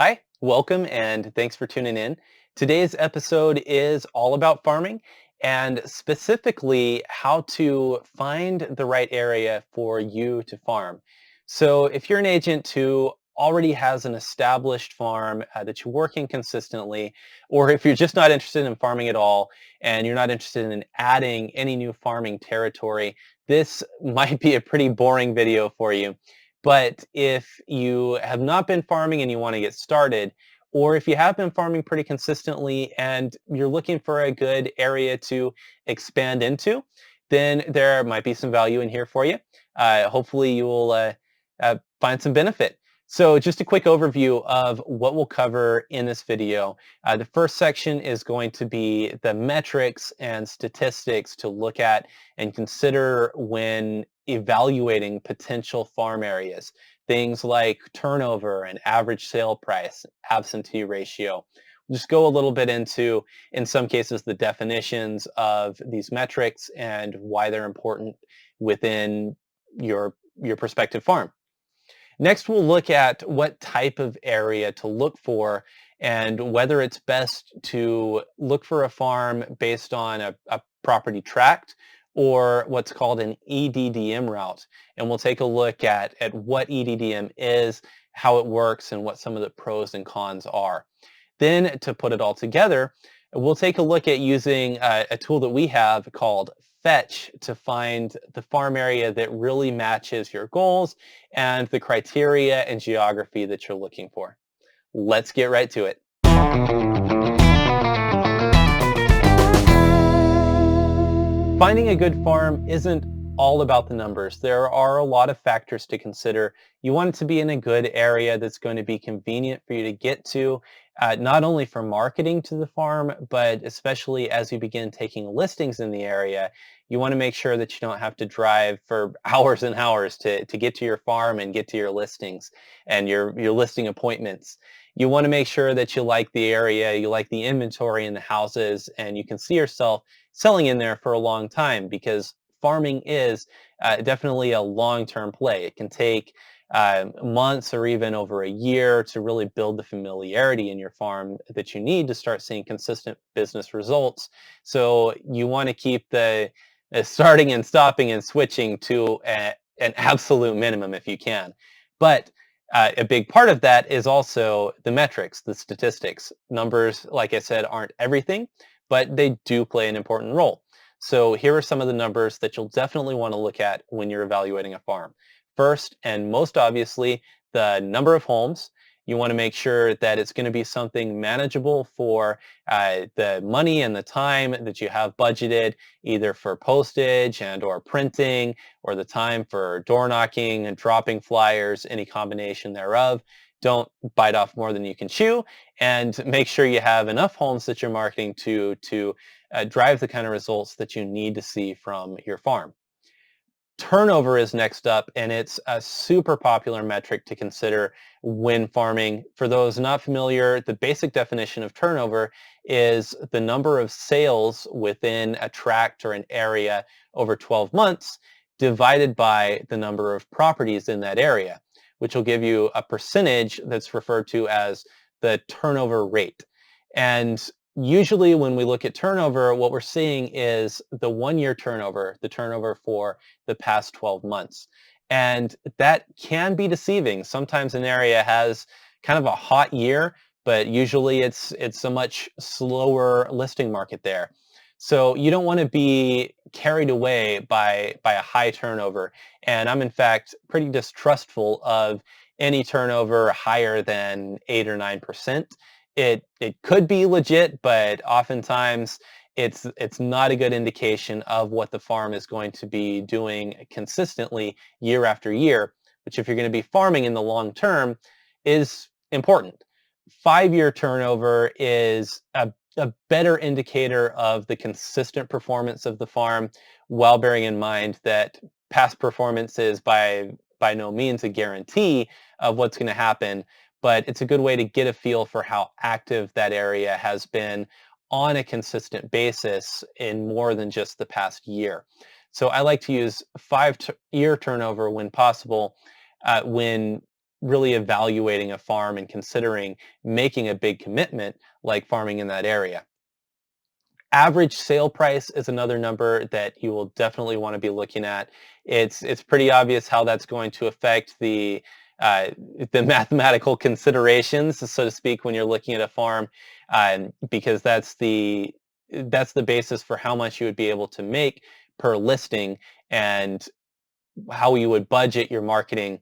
Hi, welcome, and thanks for tuning in. Today's episode is all about farming and specifically how to find the right area for you to farm. So, if you're an agent who already has an established farm that you're working consistently, or if you're just not interested in farming at all and you're not interested in adding any new farming territory, this might be a pretty boring video for you. But if you have not been farming and you want to get started, or if you have been farming pretty consistently and you're looking for a good area to expand into, then there might be some value in here for you. Hopefully you will find some benefit. So just a quick overview of what we'll cover in this video. The first section is going to be the metrics and statistics to look at and consider when evaluating potential farm areas. Things like turnover and average sale price, absentee ratio. We'll just go a little bit into, in some cases, the definitions of these metrics and why they're important within your prospective farm. Next, we'll look at what type of area to look for and whether it's best to look for a farm based on a property tract or what's called an EDDM route. And we'll take a look at what EDDM is, how it works, and what some of the pros and cons are. Then, to put it all together, we'll take a look at using a tool that we have called Fetch to find the farm area that really matches your goals and the criteria and geography that you're looking for. Let's get right to it. Finding a good farm isn't all about the numbers. There are a lot of factors to consider. You want it to be in a good area that's going to be convenient for you to get to, not only for marketing to the farm, but especially as you begin taking listings in the area. You want to make sure that you don't have to drive for hours and hours to get to your farm and get to your listings and your listing appointments. You want to make sure that you like the area, you like the inventory in the houses, and you can see yourself selling in there for a long time because farming is definitely a long-term play. It can take months or even over a year to really build the familiarity in your farm that you need to start seeing consistent business results. So you want to keep the starting and stopping and switching to an absolute minimum if you can. But a big part of that is also the metrics, the statistics. Numbers, like I said, aren't everything, but they do play an important role. So here are some of the numbers that you'll definitely want to look at when you're evaluating a farm. First, and most obviously, the number of homes. You want to make sure that it's going to be something manageable for the money and the time that you have budgeted, either for postage and or printing, or the time for door knocking and dropping flyers, any combination thereof. Don't bite off more than you can chew, and make sure you have enough homes that you're marketing to drive the kind of results that you need to see from your farm. Turnover is next up, and it's a super popular metric to consider when farming. For those not familiar, the basic definition of turnover is the number of sales within a tract or an area over 12 months divided by the number of properties in that area, which will give you a percentage that's referred to as the turnover rate. And usually when we look at turnover, what we're seeing is the 1-year turnover, the turnover for the past 12 months. And that can be deceiving. Sometimes an area has kind of a hot year, but usually it's a much slower listing market there. So you don't want to be carried away by a high turnover. And I'm in fact pretty distrustful of any turnover higher than 8 or 9%. It could be legit, but oftentimes it's not a good indication of what the farm is going to be doing consistently year after year, which if you're going to be farming in the long term is important. 5-year turnover is a better indicator of the consistent performance of the farm, while bearing in mind that past performance is by no means a guarantee of what's going to happen, but it's a good way to get a feel for how active that area has been on a consistent basis in more than just the past year. So I like to use 5-year turnover when possible, when really evaluating a farm and considering making a big commitment like farming in that area. Average sale price is another number that you will definitely want to be looking at. It's pretty obvious how that's going to affect uh, the mathematical considerations, so to speak, when you're looking at a farm, because that's the basis for how much you would be able to make per listing and how you would budget your marketing.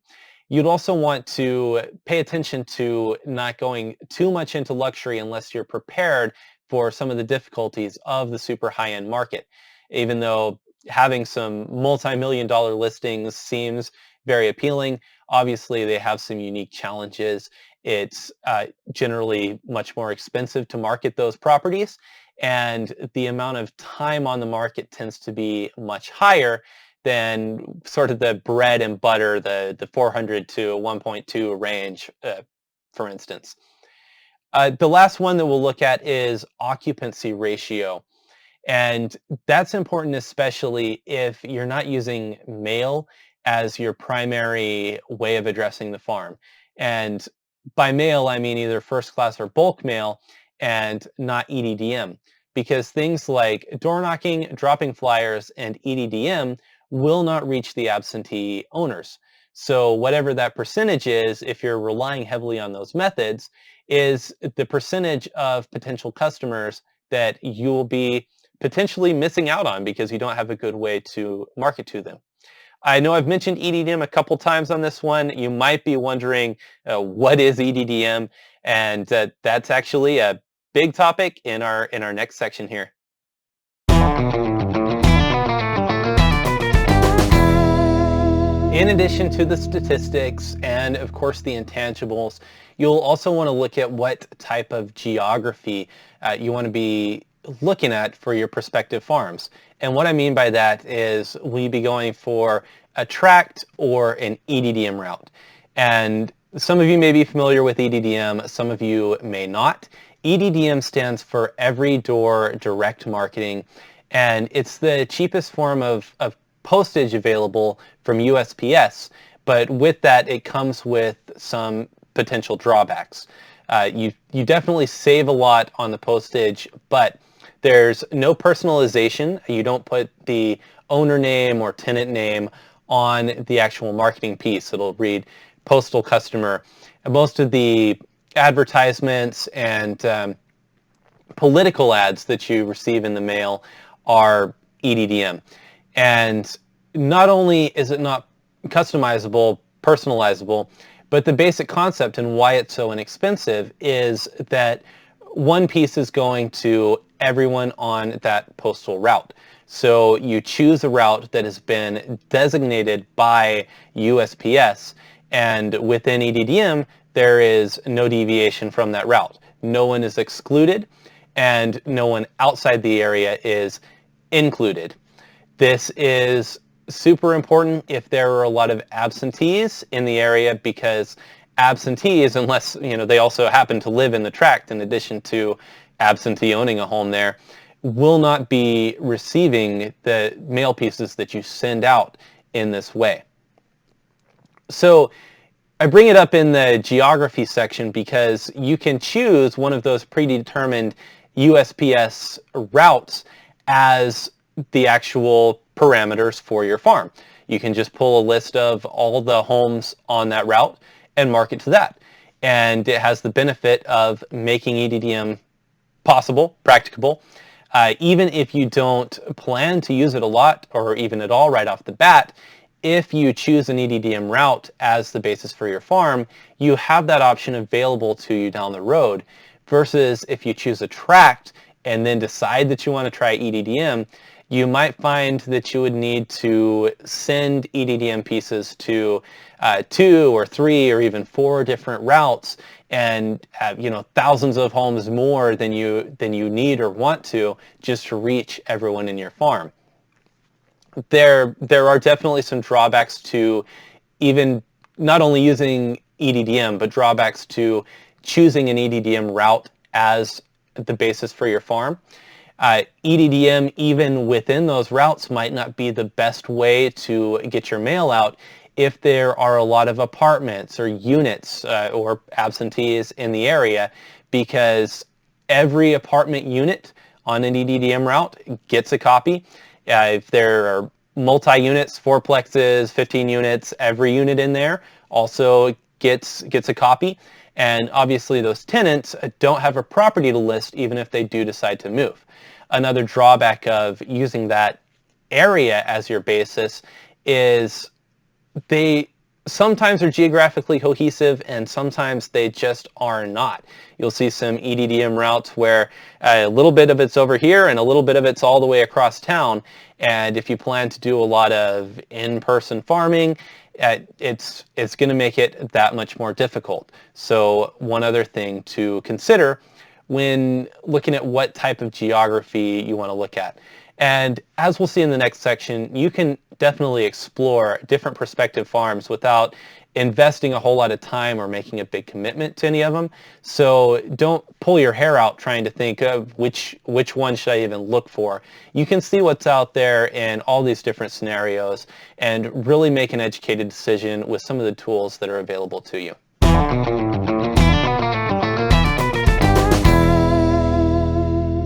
You'd also want to pay attention to not going too much into luxury unless you're prepared for some of the difficulties of the super high-end market. Even though having some multi-million dollar listings seems very appealing, obviously they have some unique challenges. It's generally much more expensive to market those properties, and the amount of time on the market tends to be much higher than sort of the bread and butter, the 400 to 1.2 range, for instance. The last one that we'll look at is occupancy ratio. And that's important, especially if you're not using mail as your primary way of addressing the farm. And by mail, I mean either first class or bulk mail and not EDDM. Because things like door knocking, dropping flyers, and EDDM will not reach the absentee owners. So whatever that percentage is, if you're relying heavily on those methods, is the percentage of potential customers that you will be potentially missing out on because you don't have a good way to market to them. I know I've mentioned EDDM a couple times on this one. You might be wondering what is EDDM, and that's actually a big topic in our next section here. In addition to the statistics and, of course, the intangibles, you'll also want to look at what type of geography you want to be looking at for your prospective farms. And what I mean by that is will you be going for a tract or an EDDM route? And some of you may be familiar with EDDM, some of you may not. EDDM stands for Every Door Direct Marketing, and it's the cheapest form of postage available from USPS, but with that it comes with some potential drawbacks. You definitely save a lot on the postage, but there's no personalization. You don't put the owner name or tenant name on the actual marketing piece. It'll read postal customer. And most of the advertisements and political ads that you receive in the mail are EDDM. And not only is it not customizable, personalizable, but the basic concept and why it's so inexpensive is that one piece is going to everyone on that postal route. So you choose a route that has been designated by USPS, and within EDDM, there is no deviation from that route. No one is excluded, and no one outside the area is included. This is super important if there are a lot of absentees in the area, because absentees, unless they also happen to live in the tract in addition to absentee owning a home there, will not be receiving the mail pieces that you send out in this way. So I bring it up in the geography section because you can choose one of those predetermined USPS routes as the actual parameters for your farm. You can just pull a list of all the homes on that route and mark it to that. And it has the benefit of making EDDM possible, practicable. Even if you don't plan to use it a lot or even at all right off the bat, if you choose an EDDM route as the basis for your farm, you have that option available to you down the road, versus if you choose a tract and then decide that you want to try EDDM, you might find that you would need to send EDDM pieces to 2 or 3 or even 4 different routes, and have thousands of homes more than you need or want to just to reach everyone in your farm. There are definitely some drawbacks to even not only using EDDM, but drawbacks to choosing an EDDM route as the basis for your farm. EDDM, even within those routes, might not be the best way to get your mail out if there are a lot of apartments or units or absentees in the area, because every apartment unit on an EDDM route gets a copy. If there are multi-units, fourplexes, 15 units, every unit in there also gets a copy. And obviously those tenants don't have a property to list even if they do decide to move. Another drawback of using that area as your basis is they sometimes are geographically cohesive and sometimes they just are not. You'll see some EDDM routes where a little bit of it's over here and a little bit of it's all the way across town. And if you plan to do a lot of in-person farming, it's going to make it that much more difficult. So one other thing to consider when looking at what type of geography you want to look at. And as we'll see in the next section, you can definitely explore different prospective farms without investing a whole lot of time or making a big commitment to any of them. So don't pull your hair out trying to think of which one should I even look for. You can see what's out there in all these different scenarios and really make an educated decision with some of the tools that are available to you.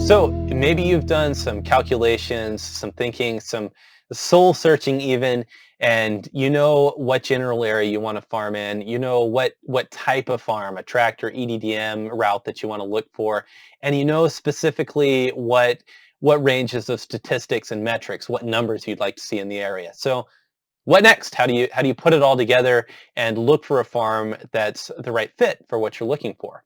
So maybe you've done some calculations, some thinking, some soul searching even, and you know what general area you want to farm in. You know what type of farm, a tractor, EDDM route that you want to look for, and you know specifically what ranges of statistics and metrics, what numbers you'd like to see in the area. So what next? How do you put it all together and look for a farm that's the right fit for what you're looking for?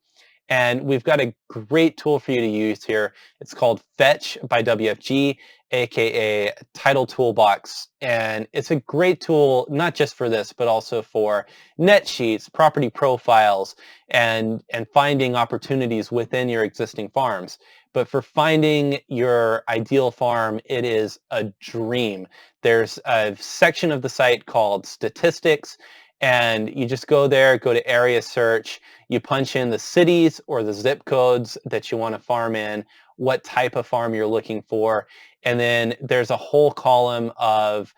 And we've got a great tool for you to use here. It's called Fetch by WFG, aka Title Toolbox. And it's a great tool, not just for this, but also for net sheets, property profiles, and finding opportunities within your existing farms. But for finding your ideal farm, it is a dream. There's a section of the site called Statistics, and you just go there, go to Area Search, you punch in the cities or the zip codes that you want to farm in, what type of farm you're looking for, and then there's a whole column of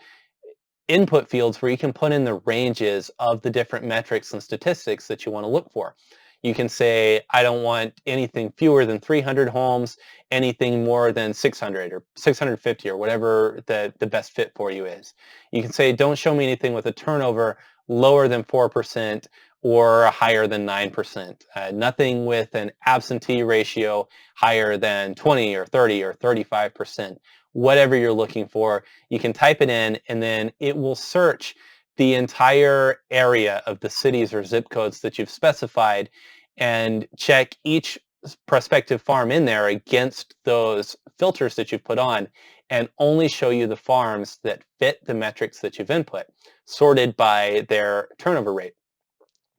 input fields where you can put in the ranges of the different metrics and statistics that you want to look for. You can say, I don't want anything fewer than 300 homes, anything more than 600 or 650 or whatever the best fit for you is. You can say, don't show me anything with a turnover lower than 4% or higher than 9%. Nothing with an absentee ratio higher than 20 or 30 or 35%. Whatever you're looking for, you can type it in and then it will search the entire area of the cities or zip codes that you've specified and check each prospective farm in there against those filters that you've put on and only show you the farms that fit the metrics that you've input, sorted by their turnover rate.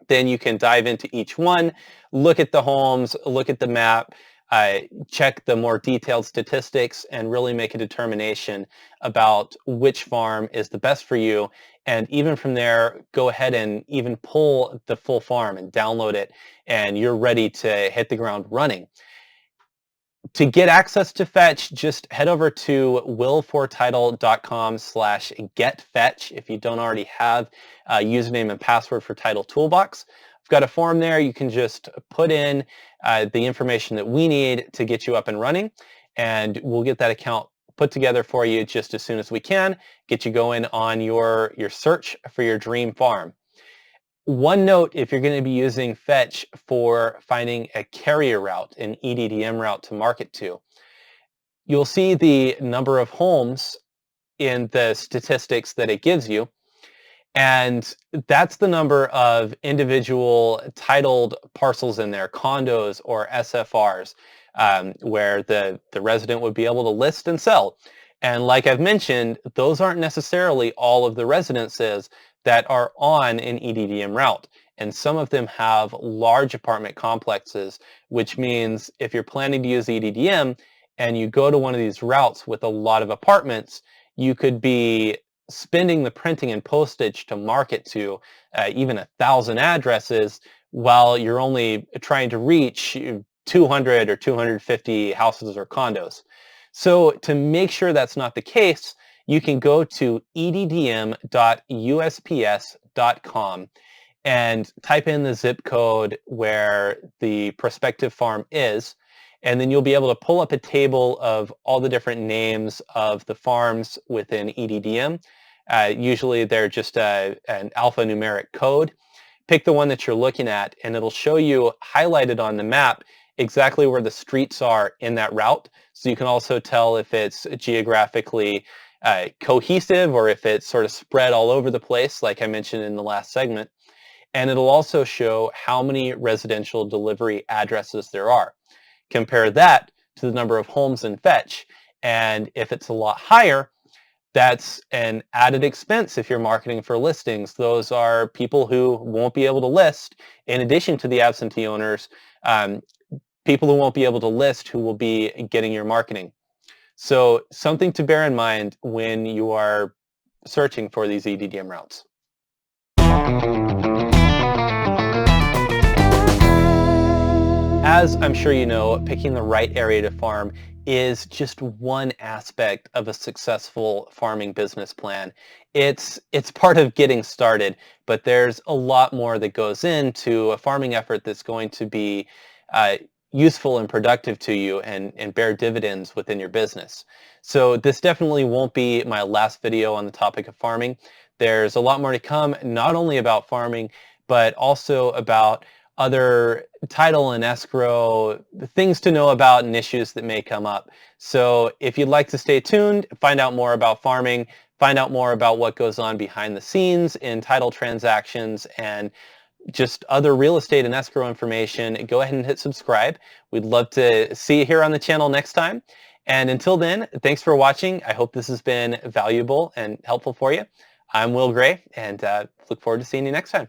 Then you can dive into each one, look at the homes, look at the map, check the more detailed statistics, and really make a determination about which farm is the best for you. And even from there, go ahead and even pull the full farm and download it, and you're ready to hit the ground running. To get access to Fetch, just head over to willfortitle.com/getfetch if you don't already have a username and password for Title Toolbox. I've got a form there. You can just put in the information that we need to get you up and running, and we'll get that account put together for you just as soon as we can, get you going on your search for your dream farm. One note, if you're going to be using Fetch for finding a carrier route, an EDDM route to market to, you'll see the number of homes in the statistics that it gives you, and that's the number of individual titled parcels in there, condos or SFRs, where the resident would be able to list and sell. And like I've mentioned, those aren't necessarily all of the residences that are on an EDDM route. And some of them have large apartment complexes, which means if you're planning to use EDDM and you go to one of these routes with a lot of apartments, you could be spending the printing and postage to market to even 1,000 addresses while you're only trying to reach 200 or 250 houses or condos. So to make sure that's not the case, you can go to eddm.usps.com and type in the zip code where the prospective farm is, and then you'll be able to pull up a table of all the different names of the farms within EDDM. Usually they're just an alphanumeric code. Pick the one that you're looking at, and it'll show you highlighted on the map exactly where the streets are in that route. So you can also tell if it's geographically cohesive or if it's sort of spread all over the place, like I mentioned in the last segment. And it'll also show how many residential delivery addresses there are. Compare that to the number of homes in fetch. And if it's a lot higher, that's an added expense if you're marketing for listings. Those are people who won't be able to list, in addition to the absentee owners, people who won't be able to list who will be getting your marketing. So something to bear in mind when you are searching for these EDDM routes. As I'm sure you know, picking the right area to farm is just one aspect of a successful farming business plan. It's part of getting started, but there's a lot more that goes into a farming effort that's going to be useful and productive to you and bear dividends within your business. So this definitely won't be my last video on the topic of farming. There's a lot more to come, not only about farming, but also about other title and escrow, things to know about and issues that may come up. So if you'd like to stay tuned, find out more about farming, find out more about what goes on behind the scenes in title transactions and just other real estate and escrow information, go ahead and hit subscribe. We'd love to see you here on the channel next time. And until then, thanks for watching. I hope this has been valuable and helpful for you. I'm Will Gray, and look forward to seeing you next time.